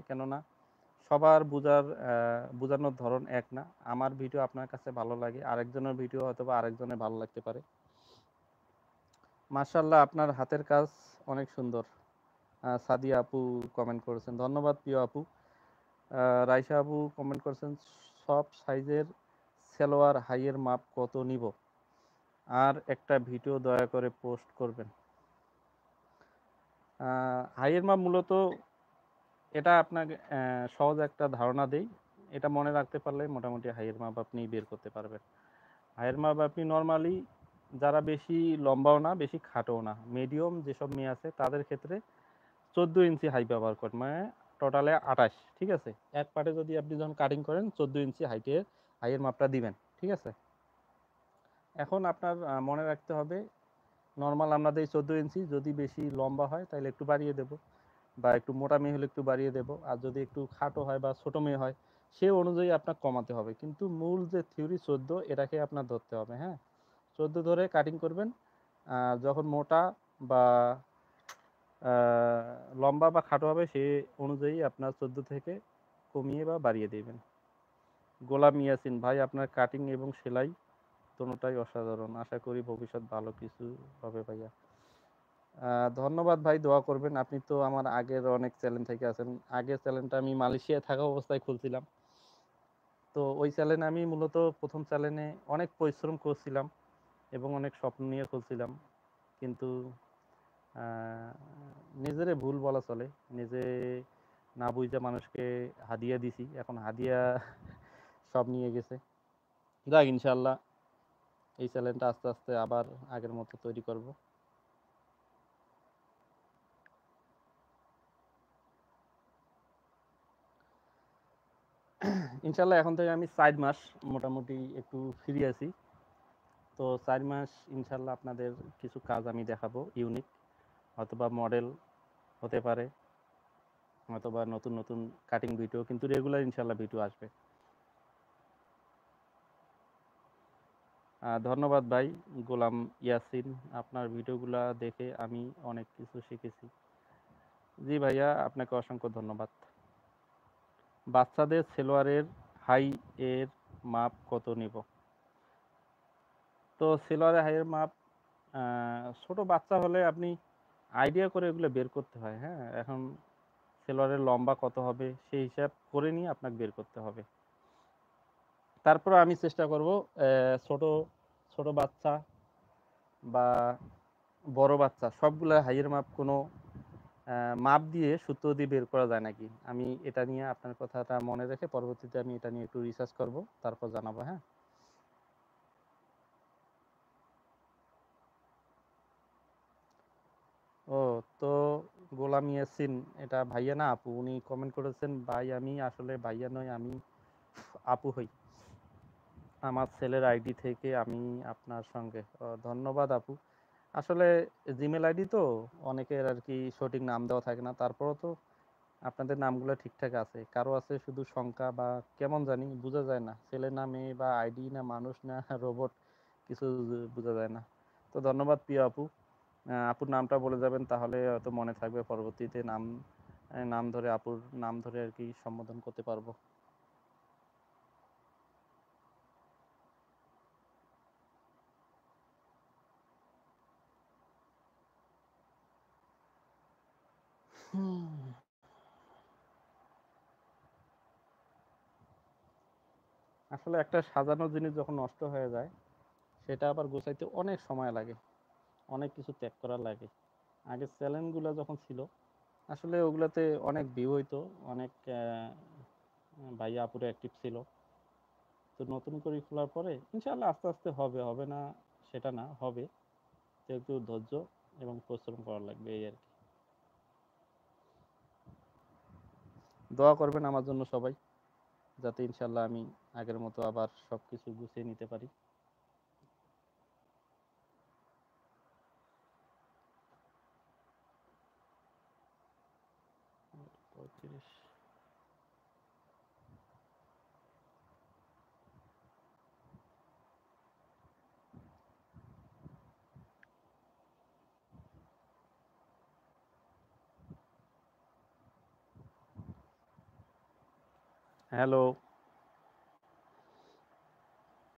কেননা সবার বোঝানোর ধরন এক না। আমার ভিডিও আপনার কাছে ভালো লাগে, আরেকজনের ভিডিও হয়তো বা আরেকজনের ভালো লাগতে পারে। মাশাআল্লাহ, আপনার হাতের কাজ অনেক সুন্দর। সাদিয়া আপু কমেন্ট করেছেন, ধন্যবাদ প্রিয় আপু। রাইসা আপু কমেন্ট করেছেন, সব সাইজের সালোয়ার হাইয়ের মাপ কত নিব, আর একটা ভিডিও দয়া করে পোস্ট করবেন। হাইয়ের মাপ মূলত এটা আপনাকে সহজ একটা ধারণা দেই, এটা মনে রাখতে পারলে মোটামুটি হাইয়ের মাপ আপনি বের করতে পারবেন। হাইয়ের মাপ আপনি নর্মালি, যারা বেশি লম্বাও না বেশি খাটোও না, মিডিয়াম যেসব মেয়ে আছে তাদের ক্ষেত্রে 14 ইঞ্চি হাই ব্যবহার করেন, মানে টোটালে 28, ঠিক আছে। এক পার্টে যদি আপনি যখন কাটিং করেন 14 ইঞ্চি হাইয়ের মাপটা দিবেন, ঠিক আছে। এখন আপনার মনে রাখতে হবে, নর্মাল আমরা দিই 14 ইঞ্চি, যদি বেশি লম্বা হয় তাহলে একটু বাড়িয়ে দেব, বা একটু মোটা মেয়ে হলে একটু বাড়িয়ে দেব, আর যদি একটু খাটো হয় বা ছোট মেয়ে হয় সে অনুযায়ী আপনার কমাতে হবে। কিন্তু মূল যে থিওরি 14, এটাকে আপনার ধরতে হবে, হ্যাঁ। 14 ধরে কাটিং করবেন। যখন মোটা বা লম্বা বা খাটো হবে সে অনুযায়ী আপনার 14 থেকে কমিয়ে বা বাড়িয়ে দেবেন। গোলাম ইয়াসিন ভাই, আপনার কাটিং এবং সেলাই দোনোটাই অসাধারণ, আশা করি ভবিষ্যৎ ভালো কিছু হবে ভাইয়া। ধন্যবাদ ভাই, দোয়া করবেন। আপনি তো আমার আগের অনেক চ্যানেল থেকে আছেন। আগের চ্যানেলটা আমি মালয়েশিয়ায় থাকা অবস্থায় খুলছিলাম। তো ওই চ্যানেলে আমি মূলত প্রথম চ্যানেলে অনেক পরিশ্রম করছিলাম এবং অনেক স্বপ্ন নিয়ে খুলছিলাম, কিন্তু আহ, নিজেরে ভুল বলা চলে, নিজে না বুঝতে মানুষকে হাদিয়া দিছি, এখন হাদিয়া সব নিয়ে গেছে। যাক, ইনশাল্লাহ এই চ্যানেলটা আস্তে আস্তে আবার আগের মতো তৈরি করব। ইনশাল্লাহ এখন থেকে আমি 4 মাস মোটামুটি একটু ফ্রি আছি। তো 4 মাস ইনশাল্লাহ আপনাদের কিছু কাজ আমি দেখাবো ইউনিক, অথবা মডেল হতে পারে, অথবা নতুন নতুন কাটিং ভিডিও, কিন্তু রেগুলার ইনশাল্লাহ ভিডিও আসবে। ধন্যবাদ ভাই গোলাম ইয়াসিন, আপনার ভিডিওগুলা দেখে আমি অনেক কিছু শিখেছি। জি ভাইয়া, আপনাকে অসংখ্য ধন্যবাদ। বাচ্চাদের সেলোয়ারের হাই এর মাপ কত নিব? তো সেলোয়ারের হাইয়ের মাপ ছোট বাচ্চা হলে আপনি আইডিয়া করে এগুলো বের করতে হয়, হ্যাঁ। এখন সেলোয়ারের লম্বা কত হবে সেই হিসাব করে নিয়ে আপনাকে বের করতে হবে। তারপর আমি চেষ্টা করব ছোট ছোট বাচ্চা বা বড় বাচ্চা সবগুলা হাইয়ের মাপ কোনো মাপ দিয়ে সূত্র দিয়ে বের করা যায় নাকি, আমি এটা নিয়ে আপনার কথাটা মনে রেখে পরবর্তীতে আমি এটা নিয়ে একটু রিসার্চ করব, তারপর জানাবো, হ্যাঁ। ও, তো গোলাম ইয়াসিন, এটা ভাইয়া না আপু? উনি কমেন্ট করেছেন, ভাই আমি আসলে ভাইয়া নই, আমি আপু হই, আমার ছেলের আইডি থেকে আমি আপনার সঙ্গে। ধন্যবাদ আপু। আসলে জিমেল আইডি তো অনেকের আর কি সঠিক নাম দেওয়া থাকে না, তারপরও তো আপনাদের নামগুলো ঠিকঠাক আছে, কারো আছে শুধু সংখ্যা বা কেমন জানি বোঝা যায় না, ছেলে না মেয়ে বা আইডি না মানুষ না রোবট, কিছু বোঝা যায় না। তো ধন্যবাদ প্রিয় আপু। আপুর নামটা বলে যাবেন, তাহলে হয়তো মনে থাকবে, পরবর্তীতে নাম ধরে আপুর নাম ধরে আর কি সম্বোধন করতে পারবো। আসলে একটা সাজানো জিনিস যখন নষ্ট হয়ে যায় সেটা আবার গোছাইতে অনেক সময় লাগে, অনেক কিছু ত্যাগ করা লাগে। আগের চ্যানেলগুলো যখন ছিল আসলে ওগুলাতে অনেক ভিউ হইতো, অনেক ভাইয়া আপুরে অ্যাক্টিভ ছিল। তো নতুন করে খোলার পরে ইনশাআল্লাহ আস্তে আস্তে হবে, হবে না সেটা না, হবে। তো একটু ধৈর্য এবং পরিশ্রম করা লাগবে, এই আর কি। দোয়া করবেন আমার জন্য সবাই, যাতে ইনশাআল্লাহ আমি আগের মতো আবার সবকিছু গুছিয়ে নিতে পারি। পঁয়ত্রিশ। হ্যালো।